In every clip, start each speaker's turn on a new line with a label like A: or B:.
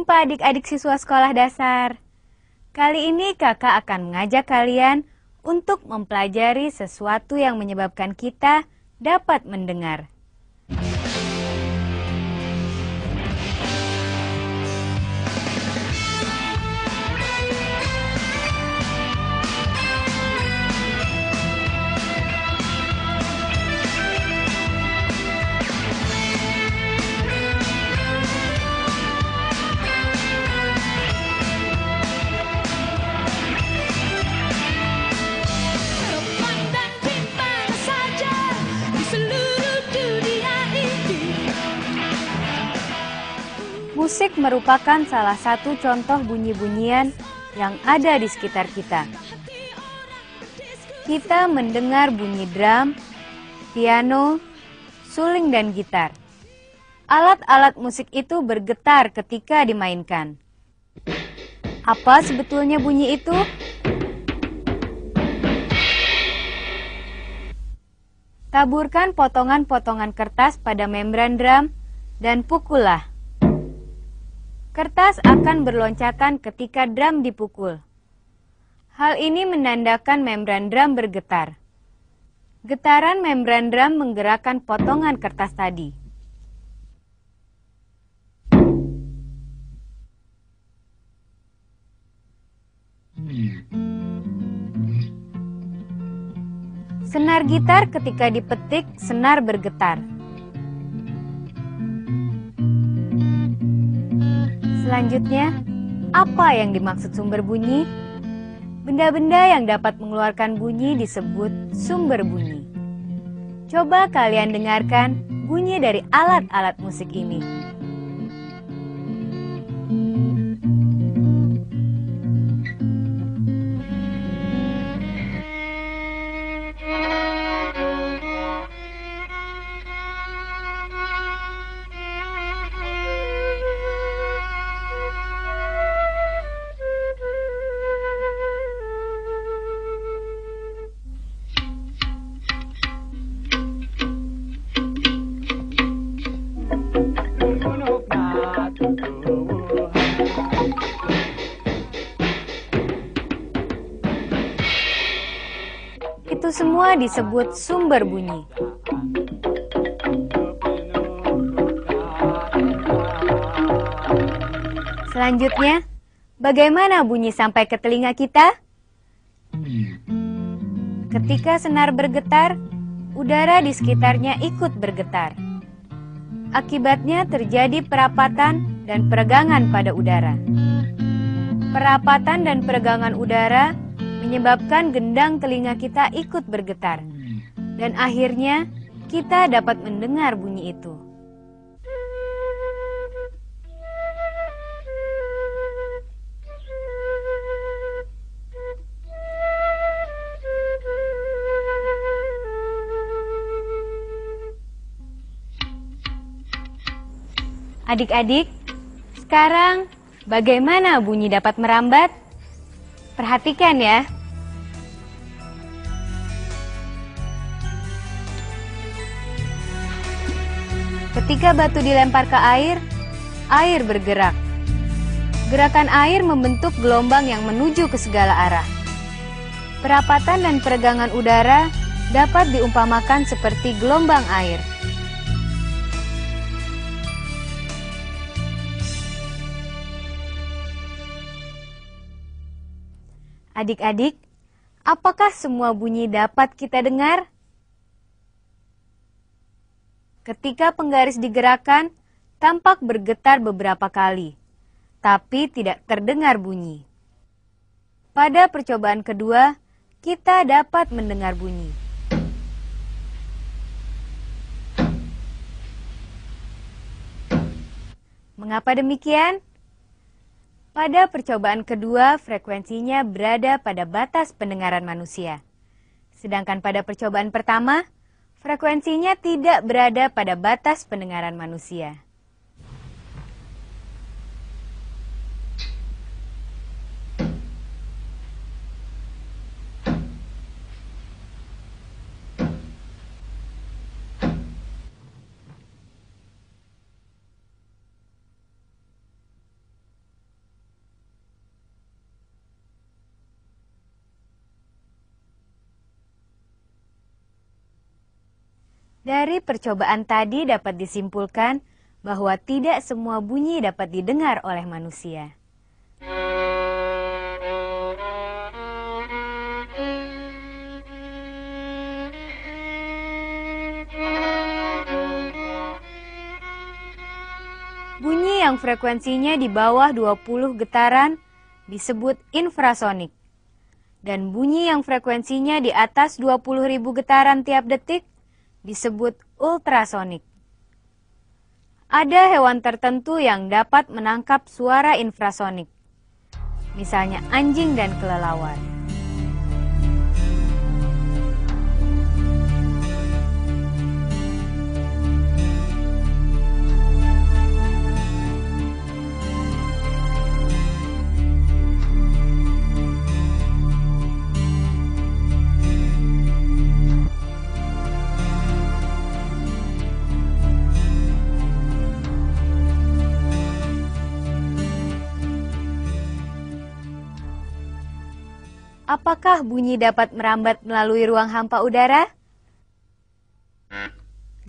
A: jumpa adik-adik siswa sekolah dasar. Kali ini kakak akan mengajak kalian untuk mempelajari sesuatu yang menyebabkan kita dapat mendengar. Musik merupakan salah satu contoh bunyi-bunyian yang ada di sekitar kita. Kita mendengar bunyi drum, piano, suling, dan gitar. Alat-alat musik itu bergetar ketika dimainkan. Apa sebetulnya bunyi itu? Taburkan potongan-potongan kertas pada membran drum dan pukullah. Kertas akan berloncatan ketika drum dipukul. Hal ini menandakan membran drum bergetar. Getaran membran drum menggerakkan potongan kertas tadi. Senar gitar ketika dipetik, senar bergetar. Selanjutnya, apa yang dimaksud sumber bunyi? Benda-benda yang dapat mengeluarkan bunyi disebut sumber bunyi. Coba kalian dengarkan bunyi dari alat-alat musik ini. Itu semua disebut sumber bunyi. Selanjutnya, bagaimana bunyi sampai ke telinga kita? Ketika senar bergetar, udara di sekitarnya ikut bergetar. Akibatnya terjadi perapatan dan peregangan pada udara. Perapatan dan peregangan udara menyebabkan gendang telinga kita ikut bergetar. Dan akhirnya kita dapat mendengar bunyi itu. Adik-adik, sekarang bagaimana bunyi dapat merambat? Perhatikan ya. Ketika batu dilempar ke air bergerak. Gerakan air membentuk gelombang yang menuju ke segala arah. Perapatan dan peregangan udara dapat diumpamakan seperti gelombang air. Adik-adik, apakah semua bunyi dapat kita dengar? Ketika penggaris digerakkan, tampak bergetar beberapa kali, tapi tidak terdengar bunyi. Pada percobaan kedua, kita dapat mendengar bunyi. Mengapa demikian? Pada percobaan kedua, frekuensinya berada pada batas pendengaran manusia. Sedangkan pada percobaan pertama, frekuensinya tidak berada pada batas pendengaran manusia. Dari percobaan tadi dapat disimpulkan bahwa tidak semua bunyi dapat didengar oleh manusia. Bunyi yang frekuensinya di bawah 20 getaran disebut infrasonik. Dan bunyi yang frekuensinya di atas 20.000 getaran tiap detik disebut ultrasonik. Ada hewan tertentu yang dapat menangkap suara infrasonik, misalnya anjing dan kelelawar. Apakah bunyi dapat merambat melalui ruang hampa udara?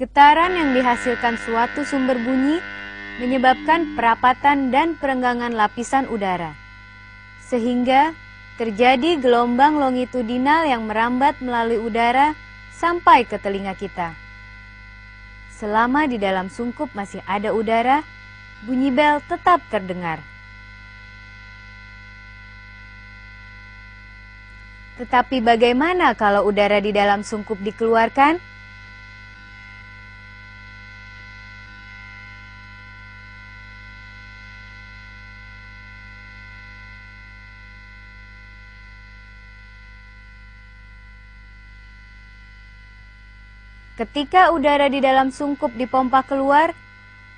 A: Getaran yang dihasilkan suatu sumber bunyi menyebabkan perapatan dan perenggangan lapisan udara, sehingga terjadi gelombang longitudinal yang merambat melalui udara sampai ke telinga kita. Selama di dalam sungkup masih ada udara, bunyi bel tetap terdengar. Tetapi bagaimana kalau udara di dalam sungkup dikeluarkan? Ketika udara di dalam sungkup dipompa keluar,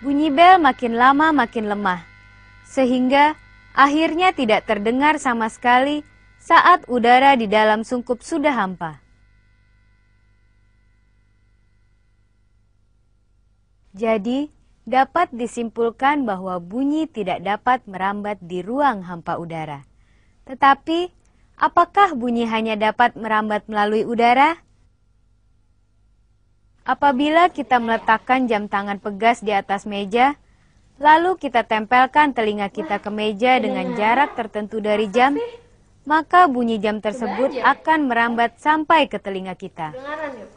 A: bunyi bel makin lama makin lemah, sehingga akhirnya tidak terdengar sama sekali saat udara di dalam sungkup sudah hampa. Jadi, dapat disimpulkan bahwa bunyi tidak dapat merambat di ruang hampa udara. Tetapi, apakah bunyi hanya dapat merambat melalui udara? Apabila kita meletakkan jam tangan pegas di atas meja, lalu kita tempelkan telinga kita ke meja dengan jarak tertentu dari jam, maka bunyi jam tersebut akan merambat sampai ke telinga kita.
B: Kedengaran yuk.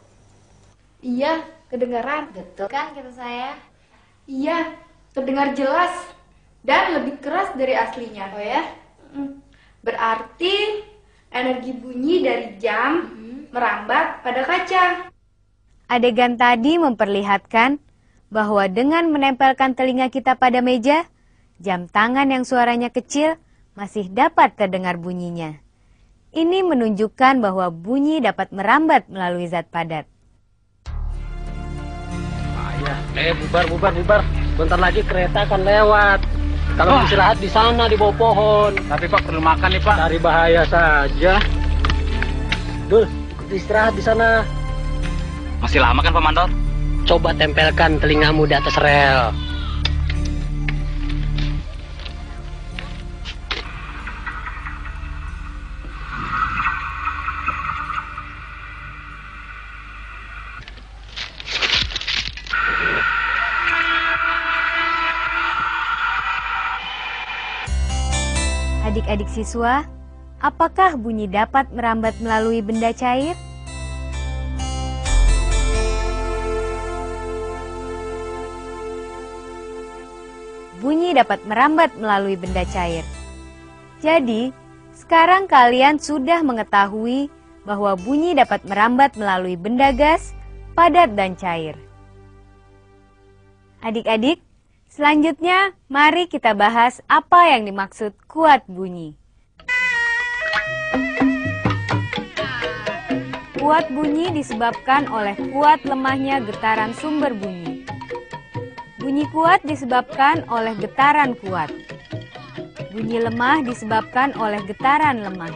B: Iya, kedengaran.
C: Betul kan kata saya?
B: Iya, terdengar jelas dan lebih keras dari aslinya.
C: Oh ya?
B: Berarti energi bunyi dari jam merambat pada kaca.
A: Adegan tadi memperlihatkan bahwa dengan menempelkan telinga kita pada meja, jam tangan yang suaranya kecil masih dapat terdengar bunyinya. Ini menunjukkan bahwa bunyi dapat merambat melalui zat padat.
D: Bubar. Bentar lagi kereta akan lewat. Kalau istirahat di sana di bawah pohon. Tapi Pak perlu makan nih Pak. Dari bahaya saja. Dul, ikut istirahat di sana.
E: Masih lama kan Pak Mandor?
D: Coba tempelkan telingamu di atas rel.
A: Adik-adik siswa, apakah bunyi dapat merambat melalui benda cair? Bunyi dapat merambat melalui benda cair. Jadi, sekarang kalian sudah mengetahui bahwa bunyi dapat merambat melalui benda gas, padat, dan cair. Adik-adik, selanjutnya mari kita bahas apa yang dimaksud kuat bunyi. Kuat bunyi disebabkan oleh kuat lemahnya getaran sumber bunyi. Bunyi kuat disebabkan oleh getaran kuat. Bunyi lemah disebabkan oleh getaran lemah.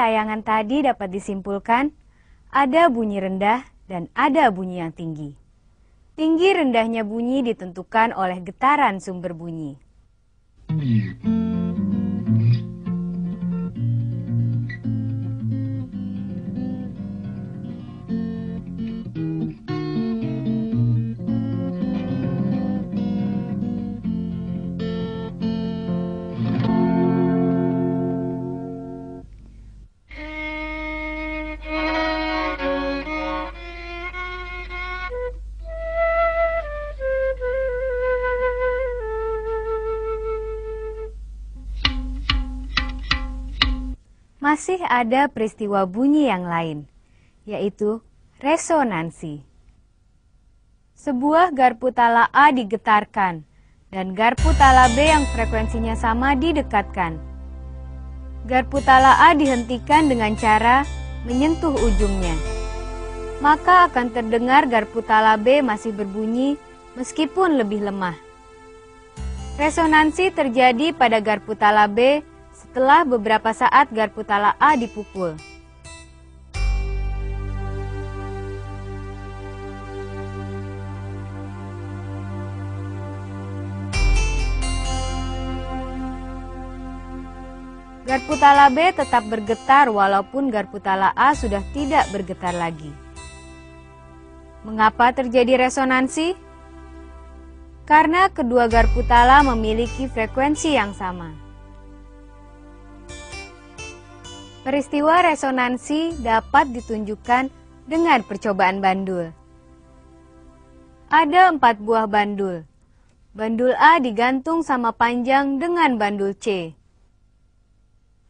A: tayangan tadi dapat disimpulkan, ada bunyi rendah dan ada bunyi yang tinggi. Tinggi rendahnya bunyi ditentukan oleh getaran sumber bunyi. Masih ada peristiwa bunyi yang lain, yaitu resonansi. Sebuah garpu tala A digetarkan, dan garpu tala B yang frekuensinya sama didekatkan. Garpu tala A dihentikan dengan cara menyentuh ujungnya. Maka akan terdengar garpu tala B masih berbunyi meskipun lebih lemah. Resonansi terjadi pada garpu tala B setelah beberapa saat garpu tala A dipukul. Garpu tala B tetap bergetar walaupun garpu tala A sudah tidak bergetar lagi. Mengapa terjadi resonansi? Karena kedua garpu tala memiliki frekuensi yang sama. Peristiwa resonansi dapat ditunjukkan dengan percobaan bandul. Ada 4 buah bandul. Bandul A digantung sama panjang dengan bandul C.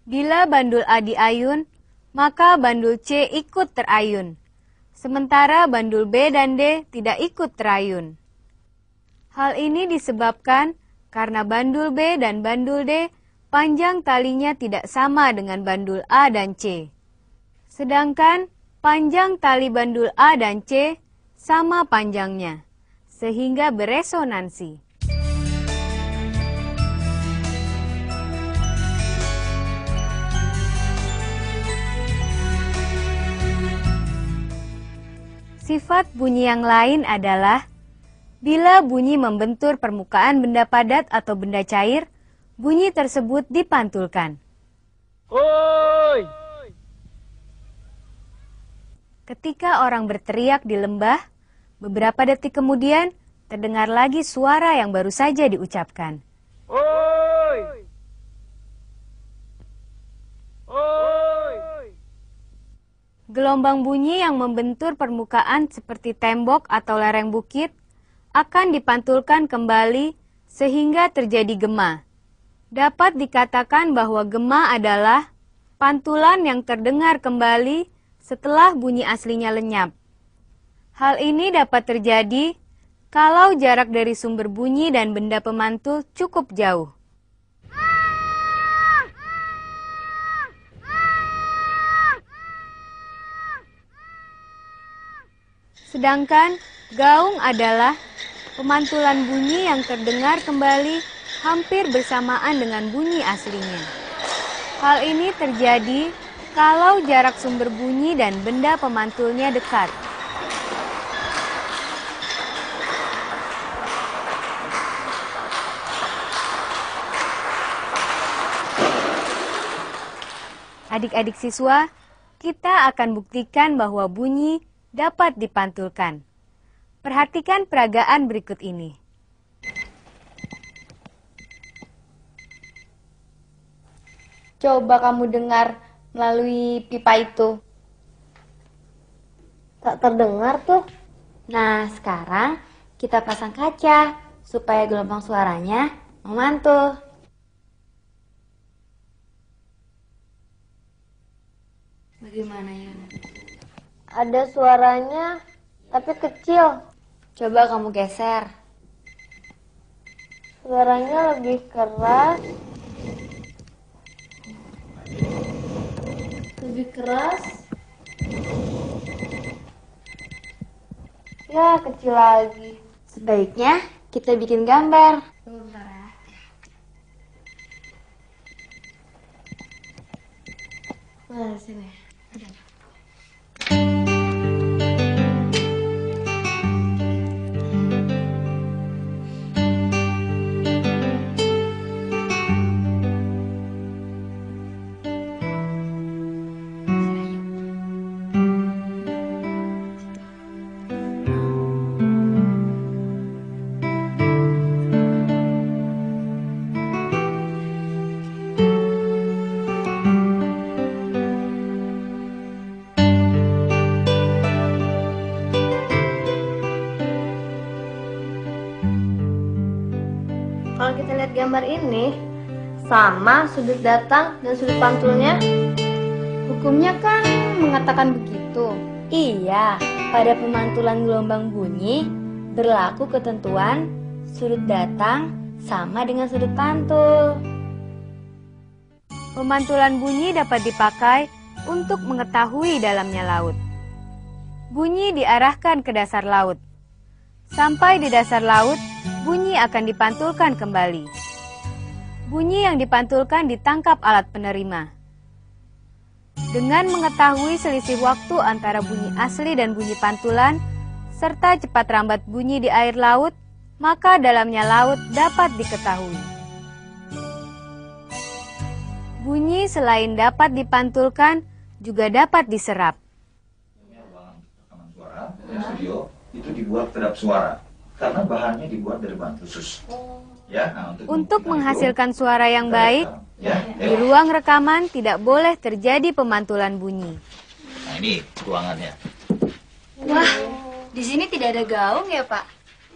A: Bila bandul A diayun, maka bandul C ikut terayun. Sementara bandul B dan D tidak ikut terayun. Hal ini disebabkan karena bandul B dan bandul D panjang talinya tidak sama dengan bandul A dan C. Sedangkan panjang tali bandul A dan C sama panjangnya, sehingga beresonansi. Sifat bunyi yang lain adalah bila bunyi membentur permukaan benda padat atau benda cair, bunyi tersebut dipantulkan.
D: Oi!
A: Ketika orang berteriak di lembah, beberapa detik kemudian terdengar lagi suara yang baru saja diucapkan.
D: Oi! Oi!
A: Gelombang bunyi yang membentur permukaan seperti tembok atau lereng bukit akan dipantulkan kembali sehingga terjadi gema. Dapat dikatakan bahwa gema adalah pantulan yang terdengar kembali setelah bunyi aslinya lenyap. Hal ini dapat terjadi kalau jarak dari sumber bunyi dan benda pemantul cukup jauh. Sedangkan gaung adalah pemantulan bunyi yang terdengar kembali hampir bersamaan dengan bunyi aslinya. Hal ini terjadi kalau jarak sumber bunyi dan benda pemantulnya dekat. Adik-adik siswa, kita akan buktikan bahwa bunyi dapat dipantulkan. Perhatikan peragaan berikut ini.
B: Coba kamu dengar melalui pipa itu.
C: Tak terdengar tuh.
B: Nah, sekarang kita pasang kaca supaya gelombang suaranya memantul. Bagaimana ya?
C: Ada suaranya, tapi kecil.
B: Coba kamu geser.
C: Suaranya lebih keras. Lebih keras. Ya, kecil lagi.
B: Sebaiknya kita bikin gambar.
C: Sebentar ya.
B: Mas,
C: sini. Kalau kita lihat gambar ini, sama sudut datang dan sudut pantulnya.
B: Hukumnya kan mengatakan begitu.
A: Iya, pada pemantulan gelombang bunyi berlaku ketentuan sudut datang sama dengan sudut pantul. Pemantulan bunyi dapat dipakai untuk mengetahui dalamnya laut. Bunyi diarahkan ke dasar laut. Sampai di dasar laut, bunyi akan dipantulkan kembali. Bunyi yang dipantulkan ditangkap alat penerima. Dengan mengetahui selisih waktu antara bunyi asli dan bunyi pantulan, serta cepat rambat bunyi di air laut, maka dalamnya laut dapat diketahui. Bunyi selain dapat dipantulkan, juga dapat diserap.
F: Rekaman suara dari studio itu dibuat kedap suara karena bahannya dibuat dari bahan khusus. Ya,
A: Untuk menghasilkan suara yang baik, di ruang rekaman tidak boleh terjadi pemantulan bunyi.
F: Nah, ini ruangannya.
C: Wah, di sini tidak ada gaung ya, Pak?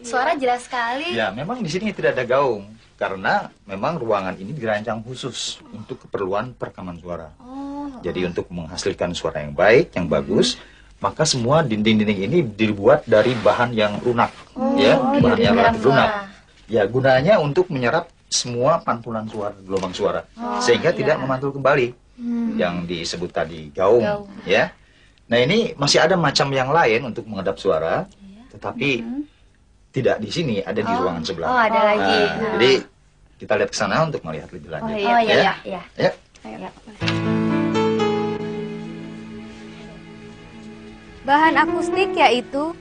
C: Suara jelas sekali.
F: Ya, memang di sini tidak ada gaung karena memang ruangan ini dirancang khusus untuk keperluan perekaman suara. Jadi untuk menghasilkan suara yang baik, yang bagus, maka semua dinding-dinding ini dibuat dari bahan yang lunak, ya, bahan yang relatif lunak. Ya, gunanya untuk menyerap semua pantulan suara, gelombang suara, sehingga tidak memantul kembali, yang disebut tadi gaung, ya. Nah, ini masih ada macam yang lain untuk menghadap suara, tetapi tidak di sini, ada di ruangan sebelah.
C: Oh, ada lagi.
F: Jadi kita lihat ke sana untuk melihat lebih lanjut.
C: Oh iya.
F: Ya.
A: Bahan akustik yaitu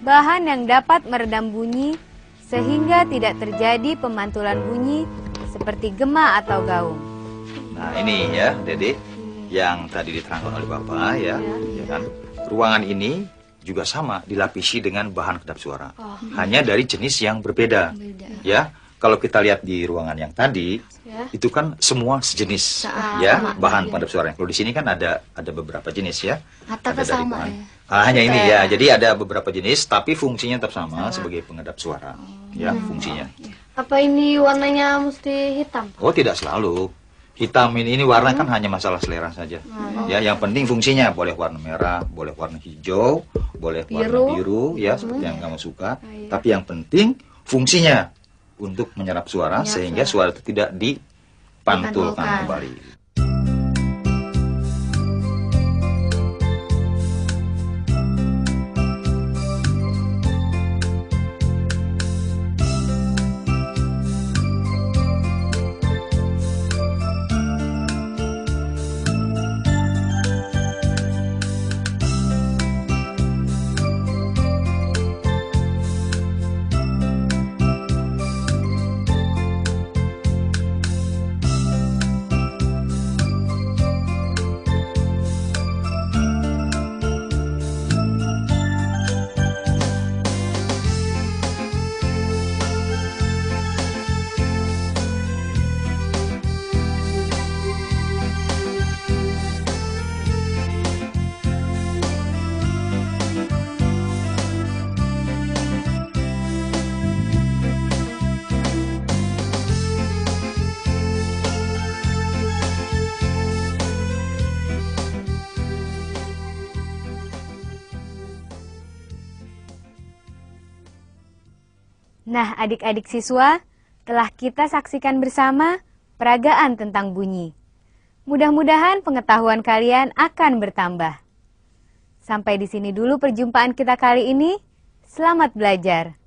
A: bahan yang dapat meredam bunyi sehingga tidak terjadi pemantulan bunyi seperti gema atau gaung.
F: Nah, ini ya, Dede, yang tadi diterangkan oleh Bapak ya, ya kan? Ruangan ini juga sama dilapisi dengan bahan kedap suara. Hanya dari jenis yang berbeda. Ya. Kalau kita lihat di ruangan yang tadi, itu kan semua sejenis, ya, bahan pendap suara. Kalau di sini kan ada beberapa jenis ya.
C: Atau sama ya?
F: Hanya ini ya, jadi ada beberapa jenis, tapi fungsinya tetap sama sebagai pengedap suara, ya, fungsinya.
C: Apa ini warnanya mesti hitam?
F: Oh, tidak selalu. Hitam ini warna kan hanya masalah selera saja. Ya, yang penting fungsinya boleh warna merah, boleh warna hijau, boleh warna biru, ya, seperti yang kamu suka. Tapi yang penting fungsinya untuk menyerap suara sehingga suara itu tidak dipantulkan kembali.
A: Nah, adik-adik siswa, telah kita saksikan bersama peragaan tentang bunyi. Mudah-mudahan pengetahuan kalian akan bertambah. Sampai di sini dulu perjumpaan kita kali ini. Selamat belajar.